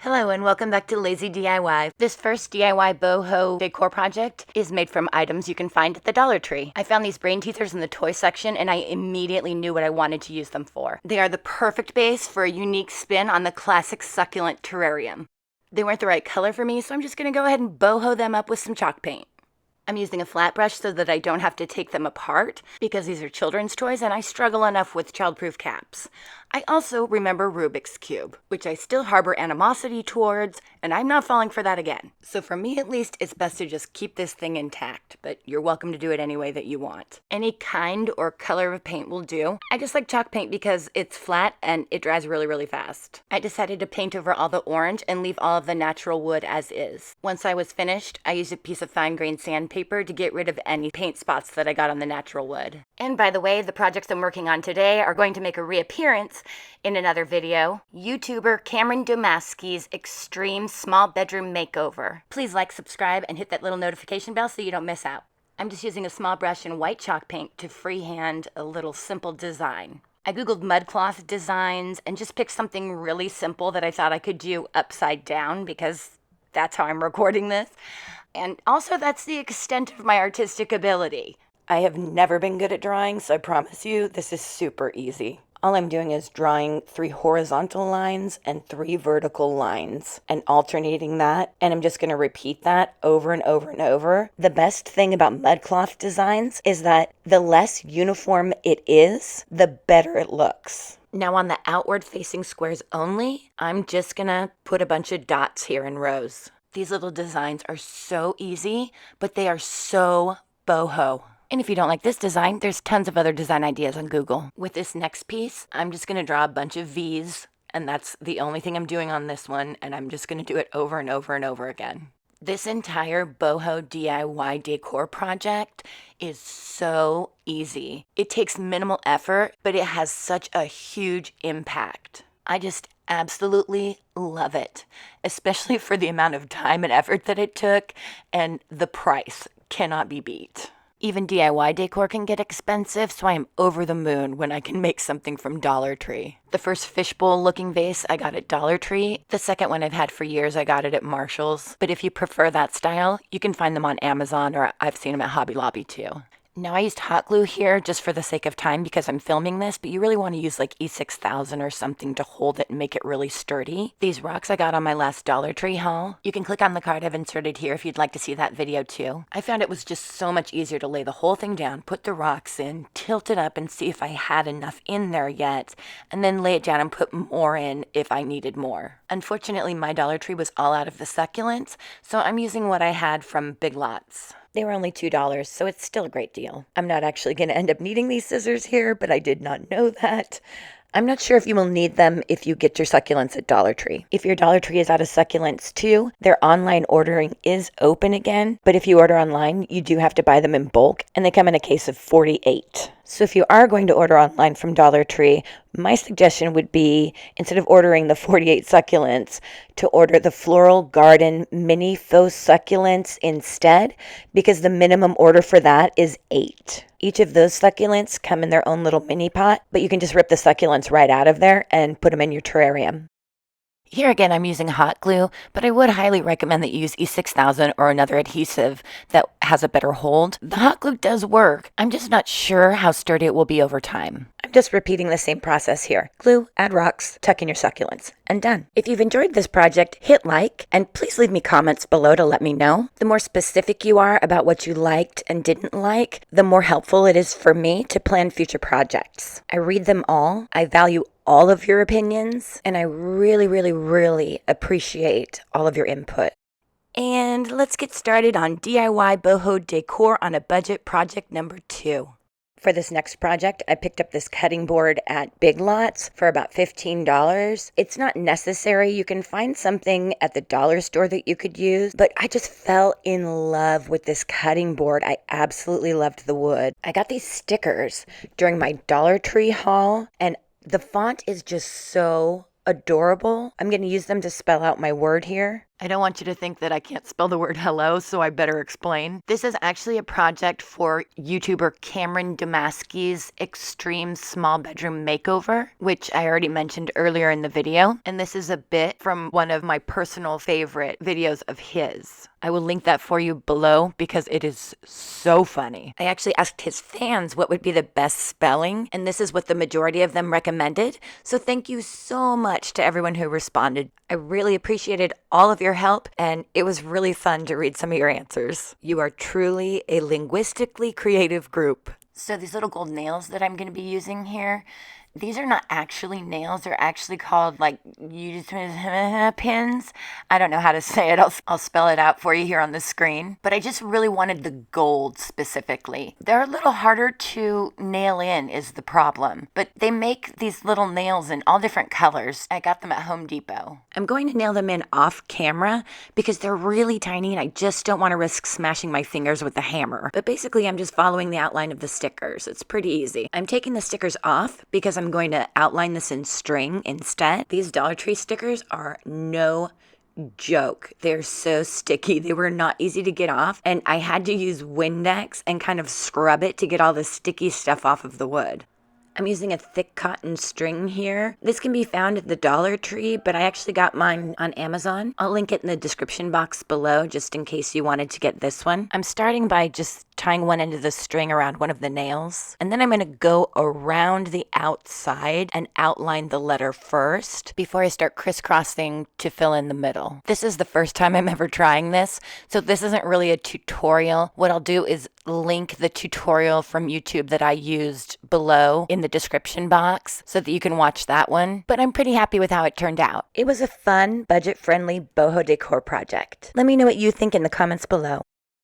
Hello and welcome back to Lazy DIY. This first DIY BOHO decor project is made from items you can find at the Dollar Tree. I found these brain teethers in the toy section and I immediately knew what I wanted to use them for. They are the perfect base for a unique spin on the classic succulent terrarium. They weren't the right color for me, so I'm just going to go ahead and BOHO them up with some chalk paint. I'm using a flat brush so that I don't have to take them apart because these are children's toys and I struggle enough with childproof caps. I also remember Rubik's Cube, which I still harbor animosity towards, and I'm not falling for that again. So for me at least, it's best to just keep this thing intact, but you're welcome to do it any way that you want. Any kind or color of paint will do. I just like chalk paint because it's flat and it dries really, really fast. I decided to paint over all the orange and leave all of the natural wood as is. Once I was finished, I used a piece of fine-grained sandpaper to get rid of any paint spots that I got on the natural wood. And by the way, the projects I'm working on today are going to make a reappearance in another video, YouTuber Cameron Domasky's extreme small bedroom makeover. Please like, subscribe, and hit that little notification bell so you don't miss out. I'm just using a small brush and white chalk paint to freehand a little simple design. I googled mudcloth designs and just picked something really simple that I thought I could do upside down because that's how I'm recording this. And also that's the extent of my artistic ability. I have never been good at drawing, so I promise you this is super easy. All I'm doing is drawing 3 horizontal lines and 3 vertical lines and alternating that. And I'm just going to repeat that over and over and over. The best thing about mudcloth designs is that the less uniform it is, the better it looks. Now on the outward facing squares only, I'm just going to put a bunch of dots here in rows. These little designs are so easy, but they are so boho. And if you don't like this design, there's tons of other design ideas on Google. With this next piece, I'm just going to draw a bunch of V's, and that's the only thing I'm doing on this one, and I'm just going to do it over and over and over again. This entire BOHO DIY decor project is so easy. It takes minimal effort, but it has such a huge impact. I just absolutely love it, especially for the amount of time and effort that it took, and the price cannot be beat. Even DIY decor can get expensive, so I am over the moon when I can make something from Dollar Tree. The first fishbowl looking vase I got at Dollar Tree. The second one I've had for years, I got it at Marshall's. But if you prefer that style, you can find them on Amazon, or I've seen them at Hobby Lobby too. Now I used hot glue here just for the sake of time because I'm filming this, but you really want to use like E6000 or something to hold it and make it really sturdy. These rocks I got on my last Dollar Tree haul. You can click on the card I've inserted here if you'd like to see that video too. I found it was just so much easier to lay the whole thing down, put the rocks in, tilt it up and see if I had enough in there yet, and then lay it down and put more in if I needed more. Unfortunately, my Dollar Tree was all out of the succulents, so I'm using what I had from Big Lots. They were only $2, so it's still a great deal. I'm not actually going to end up needing these scissors here, but I did not know that. I'm not sure if you will need them if you get your succulents at Dollar Tree. If your Dollar Tree is out of succulents too, their online ordering is open again, but if you order online, you do have to buy them in bulk, and they come in a case of 48. So if you are going to order online from Dollar Tree, my suggestion would be, instead of ordering the 48 succulents, to order the Floral Garden mini faux succulents instead, because the minimum order for that is 8. Each of those succulents come in their own little mini pot, but you can just rip the succulents right out of there and put them in your terrarium. Here again, I'm using hot glue, but I would highly recommend that you use E6000 or another adhesive that has a better hold. The hot glue does work. I'm just not sure how sturdy it will be over time. I'm just repeating the same process here. Glue, add rocks, tuck in your succulents, and done. If you've enjoyed this project, hit like, and please leave me comments below to let me know. The more specific you are about what you liked and didn't like, the more helpful it is for me to plan future projects. I read them all. I value all of your opinions, and I really, really, really appreciate all of your input. And let's get started on DIY boho decor on a budget project number 2. For this next project, I picked up this cutting board at Big Lots for about $15. It's not necessary. You can find something at the dollar store that you could use, but I just fell in love with this cutting board. I absolutely loved the wood. I got these stickers during my Dollar Tree haul, and the font is just so adorable. I'm going to use them to spell out my word here. I don't want you to think that I can't spell the word hello, so I better explain. This is actually a project for YouTuber Cameron Domasky's extreme small bedroom makeover, which I already mentioned earlier in the video. And this is a bit from one of my personal favorite videos of his. I will link that for you below because it is so funny. I actually asked his fans what would be the best spelling, and this is what the majority of them recommended. So thank you so much to everyone who responded. I really appreciated all of your help, and it was really fun to read some of your answers. You are truly a linguistically creative group. So these little gold nails that I'm going to be using here, these are not actually nails. They're actually called like pins. I don't know how to say it. I'll spell it out for you here on the screen. But I just really wanted the gold specifically. They're a little harder to nail in is the problem. But they make these little nails in all different colors. I got them at Home Depot. I'm going to nail them in off camera because they're really tiny and I just don't want to risk smashing my fingers with the hammer. But basically I'm just following the outline of the stickers. It's pretty easy. I'm taking the stickers off because I'm going to outline this in string instead. These Dollar Tree stickers are no joke. They're so sticky. They were not easy to get off, and I had to use Windex and kind of scrub it to get all the sticky stuff off of the wood. I'm using a thick cotton string here. This can be found at the Dollar Tree, but I actually got mine on Amazon. I'll link it in the description box below just in case you wanted to get this one. I'm starting by just tying one end of the string around one of the nails, and then I'm going to go around the outside and outline the letter first before I start crisscrossing to fill in the middle. This is the first time I'm ever trying this, so this isn't really a tutorial. What I'll do is link the tutorial from YouTube that I used below in the description box so that you can watch that one, but I'm pretty happy with how it turned out. It was a fun, budget-friendly boho decor project. Let me know what you think in the comments below.